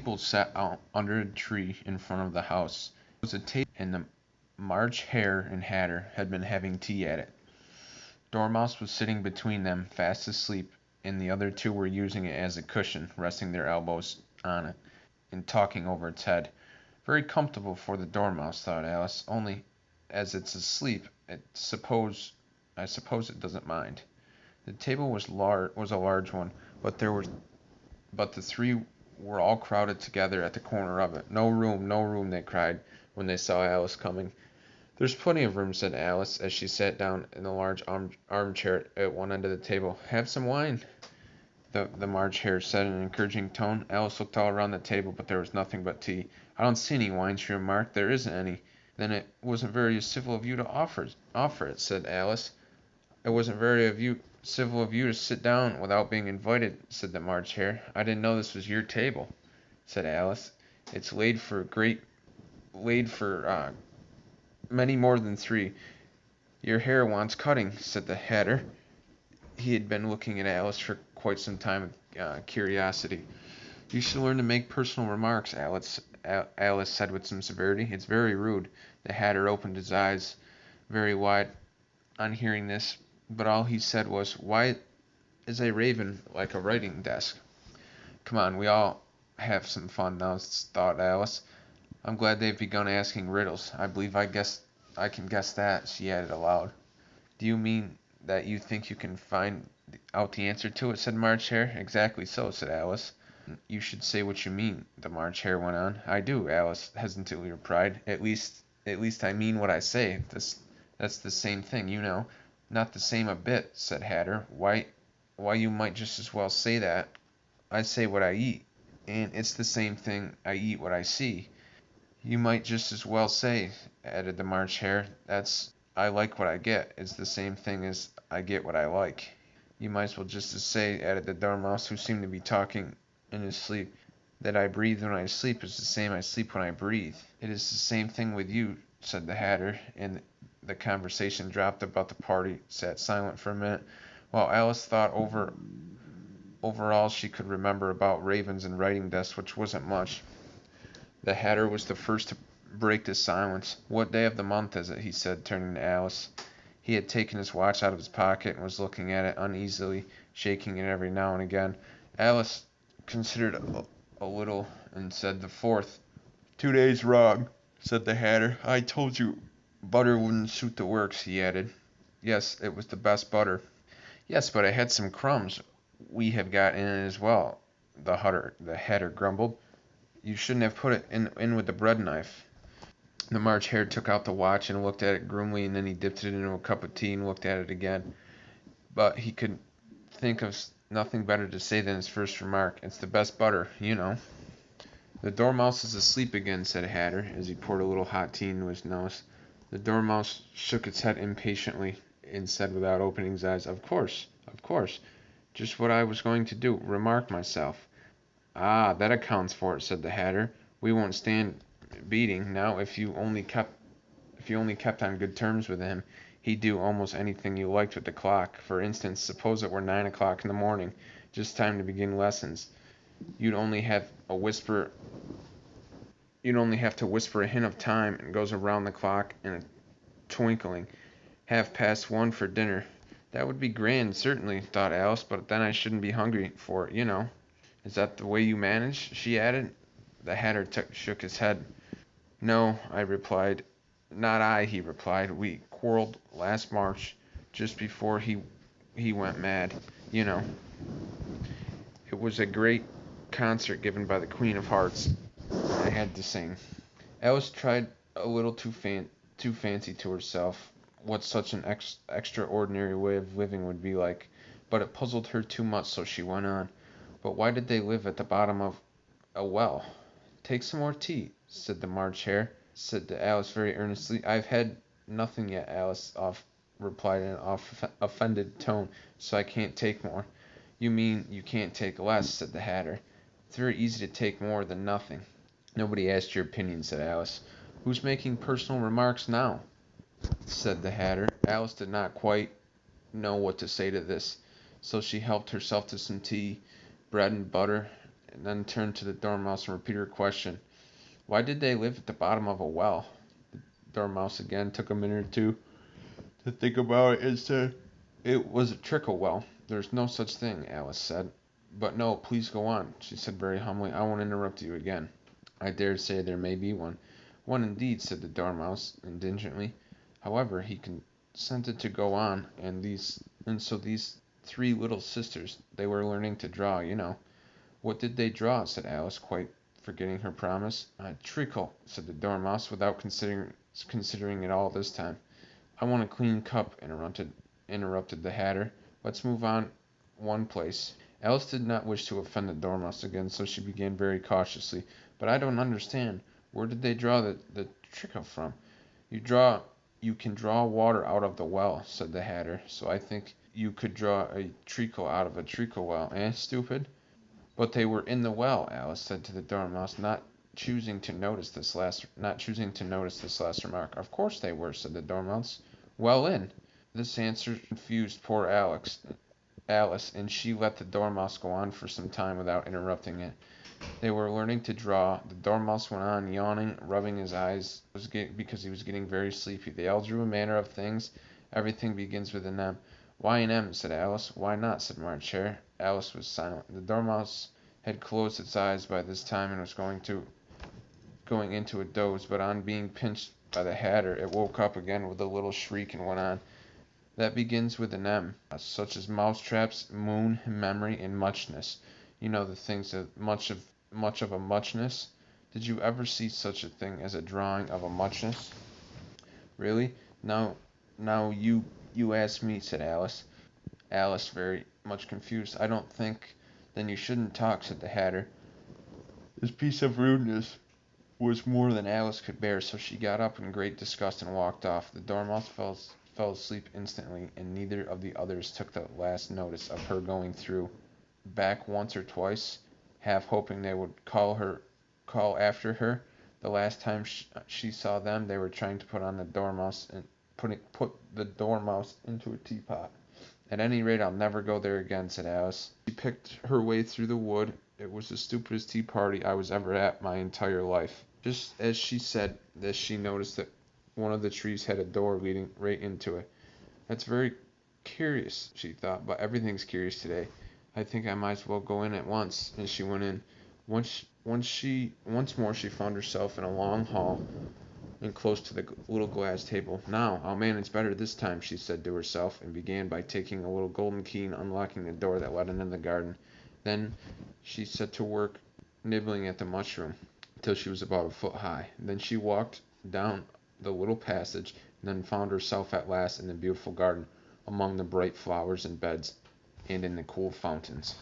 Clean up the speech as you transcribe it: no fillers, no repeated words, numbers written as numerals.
People sat out under a tree in front of the house. There was a table, and the March Hare and Hatter had been having tea at it. Dormouse was sitting between them, fast asleep, and the other two were using it as a cushion, resting their elbows on it, and talking over its head. Very comfortable for the Dormouse, thought Alice, only as it's asleep, I suppose it doesn't mind. The table was a large one, but the three were all crowded together at the corner of it. No room, no room, they cried when they saw Alice coming. There's plenty of room, said Alice, as she sat down in a large armchair at one end of the table. Have some wine, the March Hare said in an encouraging tone. Alice looked all around the table, but there was nothing but tea. I don't see any wine, she remarked. There isn't any. Then it wasn't very civil of you to offer it, said Alice. It wasn't very civil of you to sit down without being invited, said the March Hare. I didn't know this was your table, said Alice. It's laid for many more than three. Your hair wants cutting, said the Hatter. He had been looking at Alice for quite some time with curiosity. You should learn to make personal remarks, Alice said with some severity. It's very rude. The Hatter opened his eyes very wide on hearing this, but all he said was, Why is a raven like a writing desk? Come on, we all have some fun now, thought Alice. I'm glad they've begun asking riddles. I believe I can guess that, she added aloud. Do you mean that you think you can find out the answer to it, said March Hare. Exactly so, said Alice. You should say what you mean, the March Hare went on. I do, Alice hesitantly replied. At least I mean what I say. That's the same thing, you know. Not the same a bit, said Hatter. Why, you might just as well say that. I say what I eat, and it's the same thing. I eat what I see. You might just as well say, added the March Hare, I like what I get. It's the same thing as I get what I like. You might as well just as say, added the Dormouse, who seemed to be talking in his sleep, that I breathe when I sleep is the same I sleep when I breathe. It is the same thing with you, said the Hatter, and the conversation dropped. About the party sat silent for a minute, while Alice thought over all she could remember about ravens and writing desks, which wasn't much. The Hatter was the first to break the silence. What day of the month is it? He said, turning to Alice. He had taken his watch out of his pocket and was looking at it uneasily, shaking it every now and again. Alice considered a little and said, the 4th. 2 days wrong, said the Hatter. I told you butter wouldn't suit the works, he added. Yes, it was the best butter. Yes, but I had some crumbs we have got in it as well, the Hatter grumbled. You shouldn't have put it in with the bread knife. The March Hare took out the watch and looked at it gloomily, and then he dipped it into a cup of tea and looked at it again. But he could think of nothing better to say than his first remark. It's the best butter, you know. The Dormouse is asleep again, said Hatter, as he poured a little hot tea into his nose. The Dormouse shook its head impatiently and said without opening his eyes, Of course. Just what I was going to do, remark myself. Ah, that accounts for it, said the Hatter. We won't stand beating. Now, if you only kept on good terms with him, he'd do almost anything you liked with the clock. For instance, suppose it were 9 o'clock in the morning, just time to begin lessons. You'd only have to whisper a hint of time, and goes around the clock in a twinkling. 1:30 for dinner. That would be grand, certainly, thought Alice, but then I shouldn't be hungry for it, you know. Is that the way you manage? She added. The Hatter shook his head. No, I replied. Not I, he replied. We quarreled last March, just before he went mad. You know. It was a great concert given by the Queen of Hearts. I had to sing. Alice tried a little too fancy to herself what such an extraordinary way of living would be like, but it puzzled her too much, so she went on. But why did they live at the bottom of a well? Take some more tea, said the March Hare, said to Alice very earnestly. I've had nothing yet, Alice replied in an offended tone, so I can't take more. You mean you can't take less, said the Hatter. It's very easy to take more than nothing. Nobody asked your opinion, said Alice. Who's making personal remarks now? Said the Hatter. Alice did not quite know what to say to this, so she helped herself to some tea, bread and butter, and then turned to the Dormouse and repeated her question. Why did they live at the bottom of a well? The Dormouse again took a minute or two to think about it and said, it was a trickle well. There's no such thing, Alice said. But no, please go on, she said very humbly. I won't interrupt you again. I dare say there may be one. One indeed, said the Dormouse indignantly. However, he consented to go on, and so these three little sisters, they were learning to draw, you know. What did they draw? Said Alice, quite forgetting her promise. Treacle, said the Dormouse, without considering it all this time. I want a clean cup, interrupted the Hatter. Let's move on one place. Alice did not wish to offend the Dormouse again, so she began very cautiously. But I don't understand. Where did they draw the treacle from? You can draw water out of the well, said the Hatter. So I think you could draw a treacle out of a treacle well, eh, stupid? But they were in the well, Alice said to the Dormouse, not choosing to notice this last remark. Of course they were, said the Dormouse. Well in. This answer confused poor Alice, and she let the Dormouse go on for some time without interrupting it. They were learning to draw. The Dormouse went on, yawning, rubbing his eyes because he was getting very sleepy. They all drew a manner of things. Everything begins with an M. Why an M? Said Alice. Why not? Said March Hare. Alice was silent. The Dormouse had closed its eyes by this time and was going into a doze, but on being pinched by the Hatter, it woke up again with a little shriek and went on. That begins with an M, such as mousetraps, moon, memory, and muchness. You know the things that much of a muchness. Did you ever see such a thing as a drawing of a muchness? Really? Now you ask me, said Alice. Alice, very much confused. I don't think. Then you shouldn't talk, said the Hatter. This piece of rudeness was more than Alice could bear, so she got up in great disgust and walked off. The Dormouse fell asleep instantly, and neither of the others took the last notice of her going through back once or twice, half hoping they would call after her. The last time she saw them, they were trying to put the Dormouse into a teapot. At any rate, I'll never go there again, said Alice. She picked her way through the wood. It was the stupidest tea party I was ever at my entire life. Just as she said this, she noticed that one of the trees had a door leading right into it. That's very curious, she thought, but everything's curious today. I think I might as well go in at once. And she went in. Once more she found herself in a long hall and close to the little glass table. Now, I'll manage better this time, she said to herself, and began by taking a little golden key and unlocking the door that led into the garden. Then she set to work nibbling at the mushroom till she was about a foot high. Then she walked down the little passage, and then found herself at last in the beautiful garden, among the bright flowers and beds, and in the cool fountains.